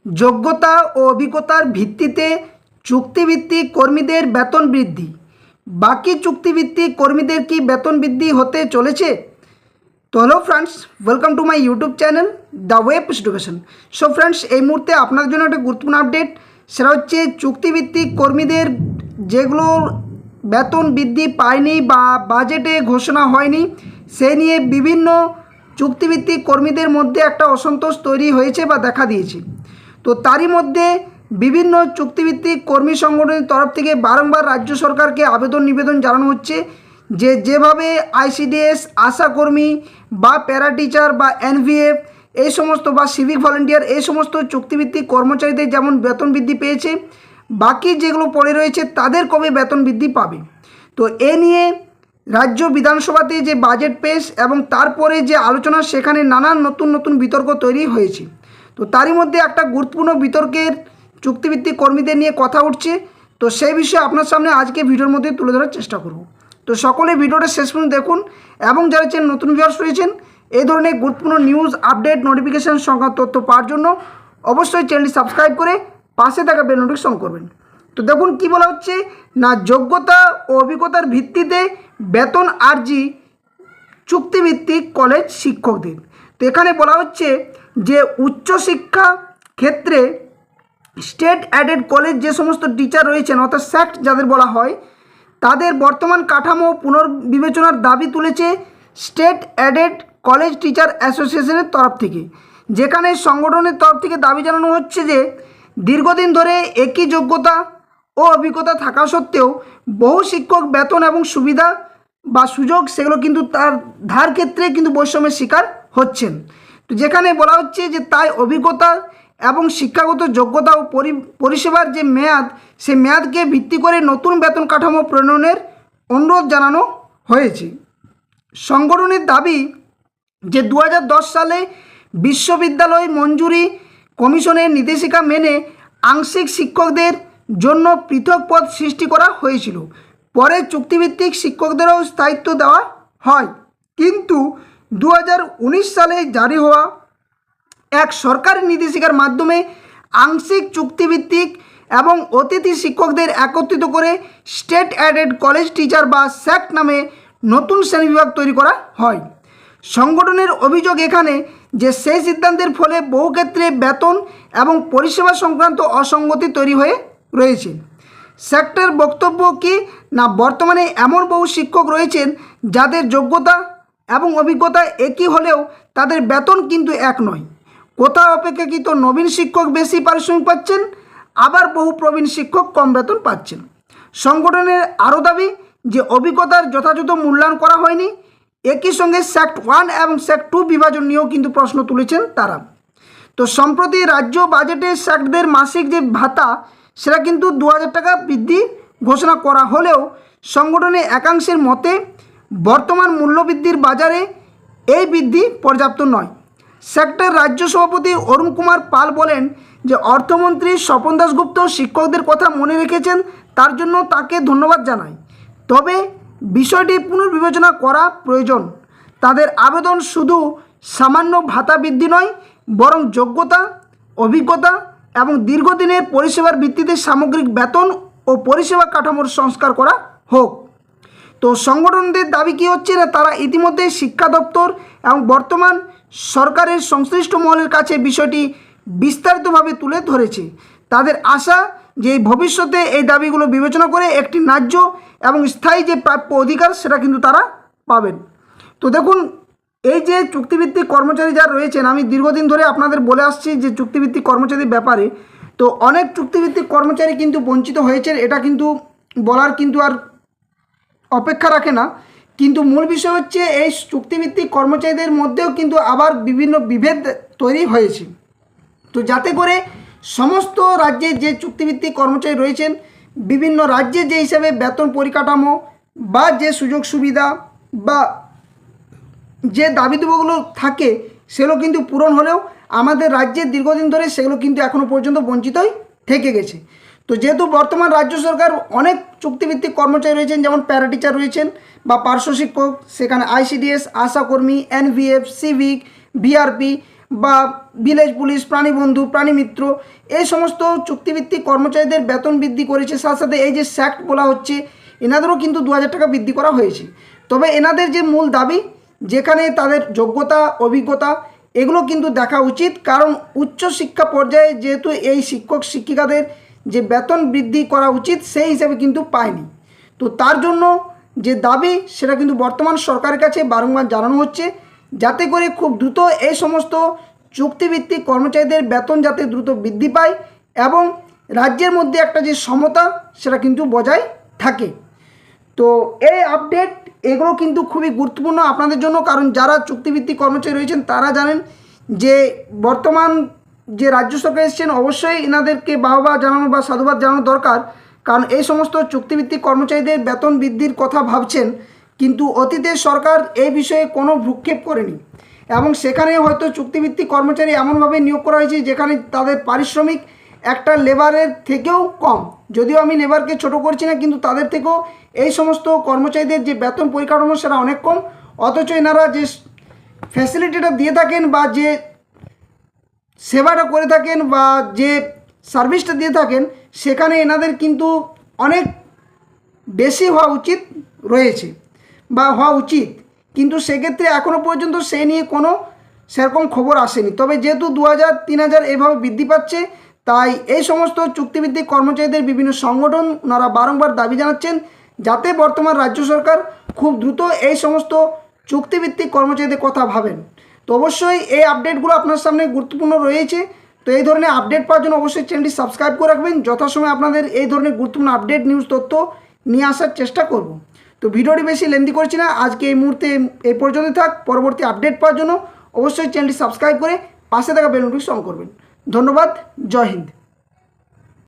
যোগ্যতা ও অভিজ্ঞতার ভিত্তিতে চুক্তিভিত্তিক কর্মীদের বেতন বৃদ্ধি। বাকি চুক্তিভিত্তিক কর্মীদের কি বেতন বৃদ্ধি হতে চলেছে? তো hello friends, welcome to my YouTube channel the web education. So friends, এই মুহূর্তে আপনার জন্য একটা গুরুত্বপূর্ণ আপডেট, সেটা হচ্ছে চুক্তিভিত্তিক কর্মীদের যেগুলো বেতন বৃদ্ধি পায়নি বা বাজেটে ঘোষণা হয়নি, সে নিয়ে বিভিন্ন চুক্তিভিত্তিক কর্মীদের মধ্যে একটা অসন্তোষ তৈরি হয়েছে বা দেখা দিয়েছে। তো তারই মধ্যে বিভিন্ন চুক্তিভিত্তিক কর্মী সংগঠনের তরফ থেকে বারংবার রাজ্য সরকারকে নিবেদন জানানো হচ্ছে যে যেভাবে আইসিডিএস, আশাকর্মী বা প্যারা টিচার বা এনভিএফ এই সমস্ত বা সিভিক ভলেন্টিয়ার এই সমস্ত চুক্তিভিত্তিক কর্মচারীদের যেমন বেতন বৃদ্ধি পেয়েছে, বাকি যেগুলো পড়ে রয়েছে তাদের কবে বেতন বৃদ্ধি পাবে। তো এ নিয়ে রাজ্য বিধানসভাতে যে বাজেট পেশ এবং তারপরে যে আলোচনা, সেখানে নানান নতুন বিতর্ক তৈরি হয়েছে। তো তারই মধ্যে একটা গুরুত্বপূর্ণ বিতর্কের চুক্তিভিত্তিক কর্মীদের নিয়ে কথা উঠছে। তো সেই বিষয়ে আপনার সামনে আজকে ভিডিওর মধ্যে তুলে ধরার চেষ্টা করব। তো সকলে ভিডিওটা শেষ পর্যন্ত দেখুন এবং যারা চ্যানেল নতুন ভিউয়ার্স রয়েছেন, এই ধরনের গুরুত্বপূর্ণ নিউজ, আপডেট, নোটিফিকেশান সংক্রান্ত তথ্য পাওয়ার জন্য অবশ্যই চ্যানেলটি সাবস্ক্রাইব করে পাশে থাকা বেল নোটিফিকেশন করবেন। তো দেখুন কি বলা হচ্ছে না, যোগ্যতা ও অভিজ্ঞতার ভিত্তিতে বেতন আর্জি চুক্তিভিত্তিক কলেজ শিক্ষকদের। তো এখানে বলা হচ্ছে যে উচ্চশিক্ষা ক্ষেত্রে স্টেট অ্যাডেড কলেজ যে সমস্ত টিচার রয়েছেন, অর্থাৎ স্যাক্ট যাদের বলা হয়, তাদের বর্তমান কাঠামো পুনর্বিবেচনার দাবি তুলেছে স্টেট অ্যাডেড কলেজ টিচার অ্যাসোসিয়েশনের তরফ থেকে। যেখানে সংগঠনের তরফ থেকে দাবি জানানো হচ্ছে যে দীর্ঘদিন ধরে একই যোগ্যতা ও অভিজ্ঞতা থাকা সত্ত্বেও বহু শিক্ষক বেতন এবং সুবিধা বা সুযোগ সেগুলো কিন্তু তার ধার ক্ষেত্রে কিন্তু বৈষম্যের শিকার হচ্ছেন। তো যেখানে বলা হচ্ছে যে তাই অভিজ্ঞতা এবং শিক্ষাগত যোগ্যতা ও পরিষেবার যে মেয়াদ, সে মেয়াদকে ভিত্তি করে নতুন বেতন কাঠামো প্রণয়নের অনুরোধ জানানো হয়েছে। সংগঠনের দাবি যে 2010 সালে বিশ্ববিদ্যালয় মঞ্জুরি কমিশনের নির্দেশিকা মেনে আংশিক শিক্ষকদের জন্য পৃথক পদ সৃষ্টি করা হয়েছিল। পরে চুক্তিভিত্তিক শিক্ষকদেরও স্থায়িত্ব দেওয়া হয়, কিন্তু 2019 সালে জারি হওয়া এক সরকারি নির্দেশিকার মাধ্যমে আংশিক চুক্তিভিত্তিক এবং অতিথি শিক্ষকদের একত্রিত করে স্টেট অ্যাডেড কলেজ টিচার বা স্যাক্ট নামে নতুন শ্রেণীবিভাগ তৈরি করা হয়। সংগঠনের অভিযোগ এখানে যে সেই সিদ্ধান্তের ফলে বহু ক্ষেত্রে বেতন এবং পরিষেবা সংক্রান্ত অসঙ্গতি তৈরি হয়ে রয়েছে। স্যাক্টের বক্তব্য কি না, বর্তমানে এমন বহু শিক্ষক রয়েছেন যাদের যোগ্যতা এবং অভিজ্ঞতা একই হলেও তাদের বেতন কিন্তু এক নয়। কোথাও অপেক্ষাকৃত নবীন শিক্ষক বেশি পারিশ্রমিক পাচ্ছেন, আবার বহু প্রবীণ শিক্ষক কম বেতন পাচ্ছেন। সংগঠনের আরও দাবি যে অভিজ্ঞতার যথাযথ মূল্যায়ন করা হয়নি। একই সঙ্গে স্যাক্ট 1 এবং স্যাক্ট 2 বিভাজন নিয়েও কিন্তু প্রশ্ন তুলেছেন তারা। তো সম্প্রতি রাজ্য বাজেটে স্যাক্টদের মাসিক যে ভাতা, সেটা কিন্তু 2000 টাকা বৃদ্ধি ঘোষণা করা হলেও সংগঠনের একাংশের মতে বর্তমান মূল্যবৃদ্ধির বাজারে এই বৃদ্ধি পর্যাপ্ত নয়। স্যাক্টের রাজ্য সভাপতি অরুণ কুমার পাল বলেন যে অর্থমন্ত্রী স্বপন দাশগুপ্ত শিক্ষকদের কথা মনে রেখেছেন, তার জন্য তাকে ধন্যবাদ জানাই। তবে বিষয়টি পুনর্বিবেচনা করা প্রয়োজন। তাদের আবেদন শুধু সামান্য ভাতা বৃদ্ধি নয়, বরং যোগ্যতা, অভিজ্ঞতা এবং দীর্ঘদিনের পরিষেবার ভিত্তিতে সামগ্রিক বেতন ও পরিষেবা কাঠামোর সংস্কার করা হোক। তো সংগঠনদের দাবি কী হচ্ছে না, তারা ইতিমধ্যে শিক্ষা দপ্তর এবং বর্তমান সরকারের সংশ্লিষ্ট মহলের কাছে বিষয়টি বিস্তারিতভাবে তুলে ধরেছে। তাদের আশা যে ভবিষ্যতে এই দাবিগুলো বিবেচনা করে একটি ন্যায্য এবং স্থায়ী যে প্রাপ্য অধিকার, সেটা কিন্তু তারা পাবেন। তো দেখুন, এই যে চুক্তিভিত্তিক কর্মচারী যারা রয়েছেন, আমি দীর্ঘদিন ধরে আপনাদের বলে আসছি যে চুক্তিভিত্তিক কর্মচারীর ব্যাপারে, তো অনেক চুক্তিভিত্তিক কর্মচারী কিন্তু বঞ্চিত হয়েছেন, এটা কিন্তু বলার কিন্তু আর অপেক্ষা রাখে না। কিন্তু মূল বিষয় হচ্ছে এই চুক্তিভিত্তিক কর্মচারীদের মধ্যেও কিন্তু আবার বিভিন্ন বিভেদ তৈরি হয়েছে। তো যাতে করে সমস্ত রাজ্যে যে চুক্তিভিত্তিক কর্মচারী রয়েছেন, বিভিন্ন রাজ্যে যে হিসাবে বেতন পরিকাঠামো বা যে সুযোগ সুবিধা বা যে দাবি দেবগুলো থাকে, সেগুলো কিন্তু পূরণ হলেও আমাদের রাজ্যে দীর্ঘদিন ধরে সেগুলো কিন্তু এখনও পর্যন্ত বঞ্চিতই থেকে গেছে। তো যেহেতু বর্তমান রাজ্য সরকার অনেক চুক্তিভিত্তিক কর্মচারী রয়েছেন, যেমন প্যারা টিচার রয়েছেন বা পার্শ্ব শিক্ষক, সেখানে আইসিডিএস, আশাকর্মী, এনভিএফ, সিভিক, বিআরপি বা ভিলেজ পুলিশ, প্রাণীবন্ধু, প্রাণীমিত্র এই সমস্ত চুক্তিভিত্তিক কর্মচারীদের বেতন বৃদ্ধি করেছে। সাথে সাথে এই যে স্যাক্ট বলা হচ্ছে, এনাদেরও কিন্তু 2000 টাকা বৃদ্ধি করা হয়েছে। তবে এনাদের যে মূল দাবি, যেখানে তাদের যোগ্যতা, অভিজ্ঞতা এগুলো কিন্তু দেখা উচিত, কারণ উচ্চশিক্ষা পর্যায়ে যেহেতু এই শিক্ষক শিক্ষিকাদের যে বেতন বৃদ্ধি করা উচিত সেই হিসাবে কিন্তু পায়নি। তো তার জন্য যে দাবি সেটা কিন্তু বর্তমান সরকারের কাছে বারংবার জানানো হচ্ছে, যাতে করে খুব দ্রুত এই সমস্ত চুক্তিভিত্তিক কর্মচারীদের বেতন যাতে দ্রুত বৃদ্ধি পায় এবং রাজ্যের মধ্যে একটা যে সমতা সেটা কিন্তু বজায় থাকে। তো এই আপডেট এগুলো কিন্তু খুবই গুরুত্বপূর্ণ আপনাদের জন্য, কারণ যারা চুক্তিভিত্তিক কর্মচারী রয়েছেন তারা জানেন যে বর্তমান যে রাজ্য সরকার এসেছেন অবশ্যই এনাদেরকে বাহবা জানানো বা সাধুবাদ জানানো দরকার, কারণ এই সমস্ত চুক্তিভিত্তিক কর্মচারীদের বেতন বৃদ্ধির কথা ভাবছেন, কিন্তু অতীতের সরকার এই বিষয়ে কোনো ভ্রুক্ষেপ করেনি এবং সেখানে হয়তো চুক্তিভিত্তিক কর্মচারী এমনভাবে নিয়োগ করা হয়েছে যেখানে তাদের পারিশ্রমিক একটা লেবারের থেকেও কম। যদিও আমি লেবারকে ছোট করছি না, কিন্তু তাদের থেকেও এই সমস্ত কর্মচারীদের যে বেতন পরিকাঠামো সেটা অনেক কম, অথচ এনারা যে ফ্যাসিলিটিটা দিয়ে থাকেন বা যে সেবাটা করে থাকেন বা যে সার্ভিসটা দিয়ে থাকেন সেখানে এনাদের কিন্তু অনেক বেশি হওয়া উচিত রয়েছে বা হওয়া উচিত, কিন্তু সেক্ষেত্রে এখনও পর্যন্ত সে নিয়ে কোনো সেরকম খবর আসেনি। তবে যেহেতু 2000, 3000 এভাবে বৃদ্ধি পাচ্ছে, তাই এই সমস্ত চুক্তিভিত্তিক কর্মচারীদের বিভিন্ন সংগঠন ওনারা বারংবার দাবি জানাচ্ছেন যাতে বর্তমান রাজ্য সরকার খুব দ্রুত এই সমস্ত চুক্তিভিত্তিক কর্মচারীদের কথা ভাবেন। তো অবশ্যই এই আপডেটগুলো আপনার সামনে গুরুত্বপূর্ণ রয়েছে। তো এই ধরনের আপডেট পাওয়ার জন্য অবশ্যই চ্যানেলটি সাবস্ক্রাইব করে রাখবেন। যথাসময়ে আপনাদের এই ধরনের গুরুত্বপূর্ণ আপডেট নিউজ তথ্য নিয়ে আসার চেষ্টা করব। তো ভিডিওটি বেশি লেন্দি করছি না, আজকে এই মুহূর্তে এই পর্যন্ত থাক। পরবর্তী আপডেট পাওয়ার জন্য অবশ্যই চ্যানেলটি সাবস্ক্রাইব করে পাশে থাকা বেল নোটিফিকেশন অন করবেন। ধন্যবাদ, জয় হিন্দ।